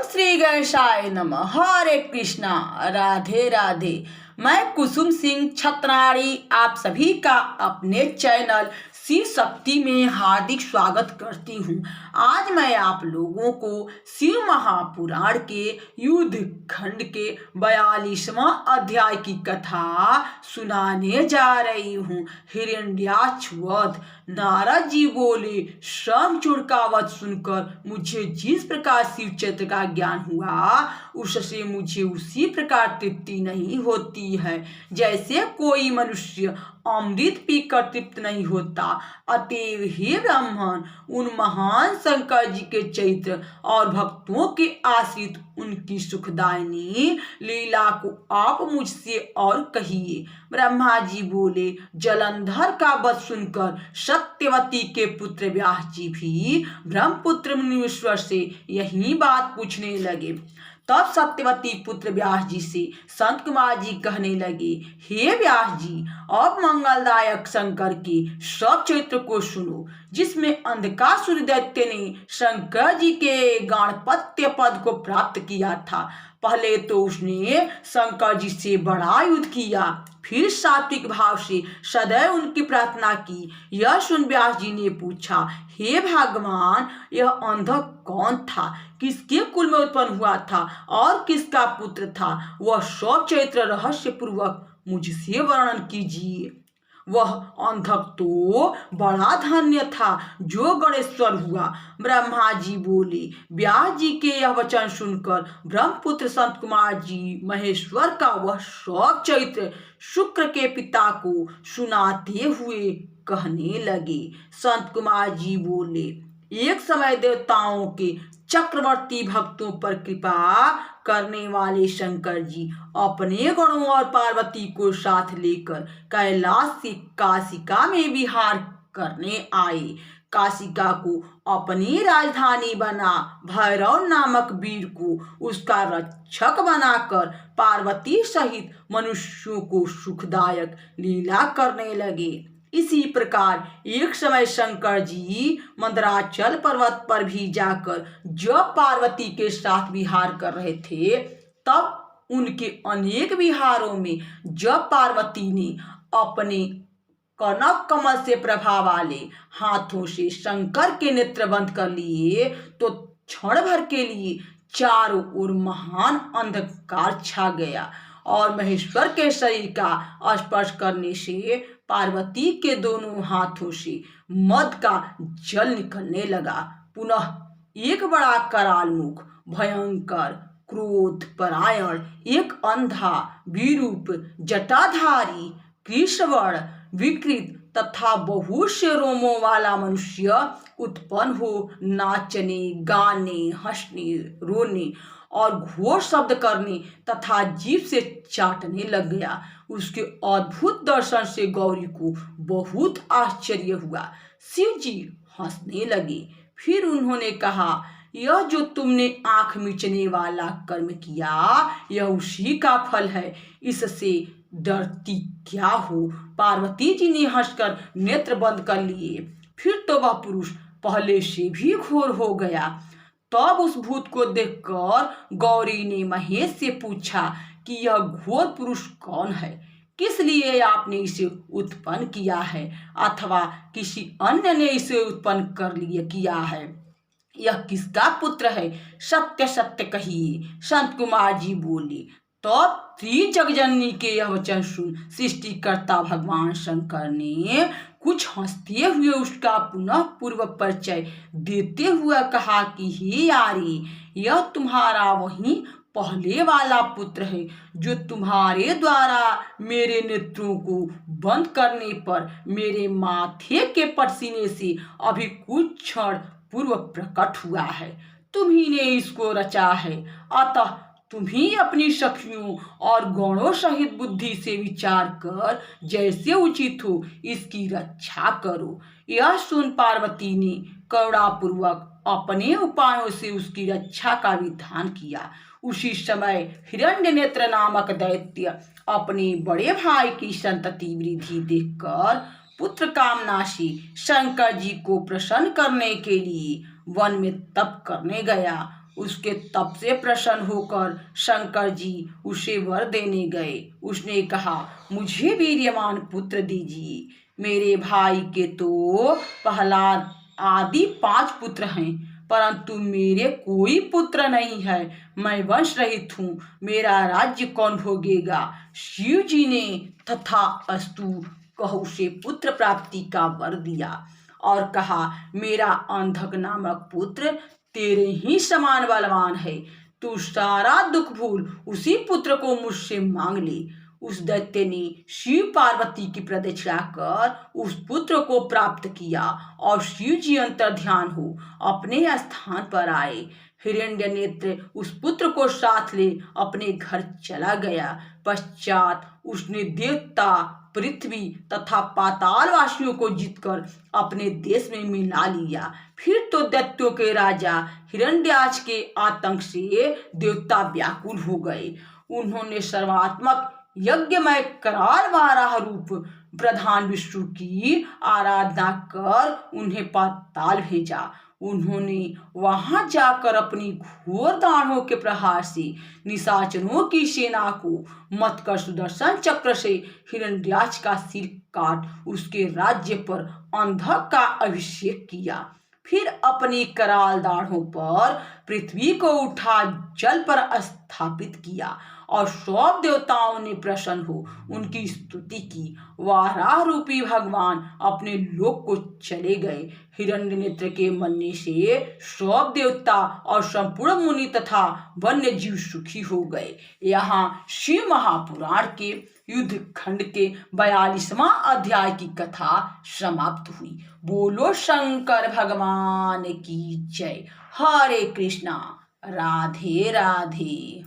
श्री गणेशाय नमः। हरे कृष्णा, राधे राधे। मैं कुसुम सिंह छतनाड़ी आप सभी का अपने चैनल शिव शक्ति में हार्दिक स्वागत करती हूँ। आज मैं आप लोगों को शिव महापुराण के युद्ध खंड के 42वां अध्याय की कथा सुनाने जा रही हूँ। हिरण्याक्ष वध। नारद जी बोले, शंखचूड़ का वध सुनकर मुझे जिस प्रकार शिव चरित्र का ज्ञान हुआ उससे मुझे उसी प्रकार तृप्ति नहीं होती है जैसे कोई मनुष्य अमृत पीकर तृप्त नहीं होता। अतएव हे ब्राह्मण, उन महान शंकर जी के चरित्र और भक्तों के आश्रित उनकी सुखदायिनी लीला को आप मुझसे और कहिए। ब्रह्मा जी बोले, जलंधर का वध सुनकर सत्यवती के पुत्र व्यास जी भी ब्रह्मपुत्र मुनीश्वर से यही बात पूछने लगे। तब सत्यवती पुत्र व्यास जी से संत कुमार जी कहने लगे, हे व्यास जी, अब मंगलदायक शंकर के सब चरित्र को सुनो, जिसमें अंधकासुर दैत्य ने शंकर जी के गाणपत्य पद को प्राप्त किया था। पहले तो उसने शंकर जी से बड़ा युद्ध किया, फिर सात्विक भाव से सदैव उनकी प्रार्थना की। यह सुन व्यास जी ने पूछा, हे भगवान, यह अंधक कौन था, किसके कुल में उत्पन्न हुआ था और किसका पुत्र था? वह सब चरित्र रहस्य पूर्वक मुझसे वर्णन कीजिए। वह अंधक तो बड़ा धन्य था जो गणेश्वर हुआ। ब्रह्मा जी बोले, व्यास जी के यह वचन सुनकर ब्रह्मपुत्र संत कुमार जी महेश्वर का वह सब चरित्र शुक्र के पिता को सुनाते हुए कहने लगे। संत कुमार जी बोले, एक समय देवताओं के चक्रवर्ती भक्तों पर कृपा करने वाले शंकर जी अपने गणों और पार्वती को साथ लेकर कैलाश से काशिका में विहार करने आए। काशिका को अपनी राजधानी बना भैरव नामक वीर को उसका रक्षक बनाकर पार्वती सहित मनुष्यों को सुखदायक लीला करने लगे। इसी प्रकार एक समय शंकर जी मंदराचल पर्वत पर भी जाकर जब पार्वती के साथ विहार कर रहे थे, तब उनके अनेक विहारों में जब पार्वती ने अपने कनक कमल से प्रभा वाले हाथों से शंकर के नेत्र बंद कर लिए तो क्षण भर के लिए चारों ओर महान अंधकार छा गया और महेश्वर के शरीर का स्पर्श करने से पार्वती के दोनों हाथों से मद का जल निकलने लगा। पुनः एक बड़ा कराल मुख, भयंकर, क्रोध परायण, एक अंधा, विरूप, जटाधारी, कृष्णवर्ण, विकृत तथा बहुत से रोमों वाला मनुष्य उत्पन्न हो नाचने, गाने, हंसने, रोने और घोर शब्द करने तथा जीभ से चाटने लग गया। उसके अद्भुत दर्शन से गौरी को बहुत आश्चर्य हुआ। शिव जी हंसने लगे। फिर उन्होंने कहा, यह जो तुमने आंख मीचने वाला कर्म किया, यह उसी का फल है, इससे डरती क्या हो? पार्वती जी ने हंसकर नेत्र बंद कर लिए। फिर तो वह पुरुष पहले से भी घोर हो गया। तब उस भूत को देखकर गौरी ने महेश से पूछा कि यह घोर पुरुष कौन है, किस लिए आपने इसे उत्पन्न किया है अथवा किसी अन्य ने इसे उत्पन्न किया है? यह किसका पुत्र है? सत्य सत्य कहिए। संत कुमार जी बोले, तो त्रिजगजननी के यह वचन सुन सृष्टिकर्ता भगवान शंकर ने कुछ हंसते हुए उसका पुनः पूर्व परिचय देते हुए कहा कि हे यारी, यह तुम्हारा वही पहले वाला पुत्र है जो तुम्हारे द्वारा मेरे नेत्रों को बंद करने पर मेरे माथे के पसीने से अभी कुछ क्षण पूर्व प्रकट हुआ है। तुम्ही ने इसको रचा है, अतः तुम्ही अपनी सखियों और गणों सहित बुद्धि से विचार कर जैसे उचित हो इसकी रक्षा करो। यह सुन पार्वती ने करुणापूर्वक अपने उपायों से उसकी रक्षा का विधान किया। उसी समय हिरण्यनेत्र नामक दैत्य अपने बड़े भाई की संतति वृद्धि देखकर पुत्र कामना से शंकर जी को प्रसन्न करने के लिए वन में तप करने गया। उसके तप से प्रसन्न होकर शंकर जी उसे वर देने गए। उसने कहा, मुझे वीर्यवान पुत्र दीजिए। मेरे भाई के तो प्रहलाद आदि 5 पुत्र हैं, परंतु मेरे कोई पुत्र नहीं है। मैं वंश रहित हूँ, मेरा राज्य कौन भोगेगा। शिव जी ने तथास्तु कह उसे पुत्र प्राप्ति का वर दिया और कहा, मेरा अंधक नामक पुत्र तेरे ही समान बलवान है। तू सारा दुख भूल उसी पुत्र को मुझसे मांग ले। उस दैत्य ने शिव पार्वती की प्रदक्षिणा कर उस पुत्र को प्राप्त किया और शिव जी अंतर्ध्यान हो अपने स्थान पर आए। हिरण्यनेत्र उस पुत्र को साथ ले अपने घर चला गया। पश्चात उसने देवता, पृथ्वी तथा पाताल वासियों को जीतकर अपने देश में मिला लिया। फिर तो दैत्यों के राजा हिरण्याक्ष के आतंक से देवता व्याकुल हो गए। उन्होंने सर्वात्मक यज्ञमय कराल वाराह रूप प्रधान विष्णु की आराधना कर उन्हें पाताल भेजा। उन्होंने वहां जाकर अपनी घोर दानवों के प्रहार से निशाचरों की सेना को मत कर सुदर्शन चक्र से हिरण्याक्ष का सिर काट उसके राज्य पर अंधक का अभिषेक किया। फिर अपनी कराल दाढ़ों पर पृथ्वी को उठा जल पर स्थापित किया और सब देवताओं ने प्रसन्न हो उनकी स्तुति की। वाराह रूपी भगवान अपने लोक को चले गए। हिरण्यनेत्र के मरने से सब देवता और संपूर्ण मुनि तथा वन्य जीव सुखी हो गए। यहाँ शिव महापुराण के युद्ध खंड के 42वां अध्याय की कथा समाप्त हुई। बोलो शंकर भगवान की जय। हरे कृष्णा। राधे राधे।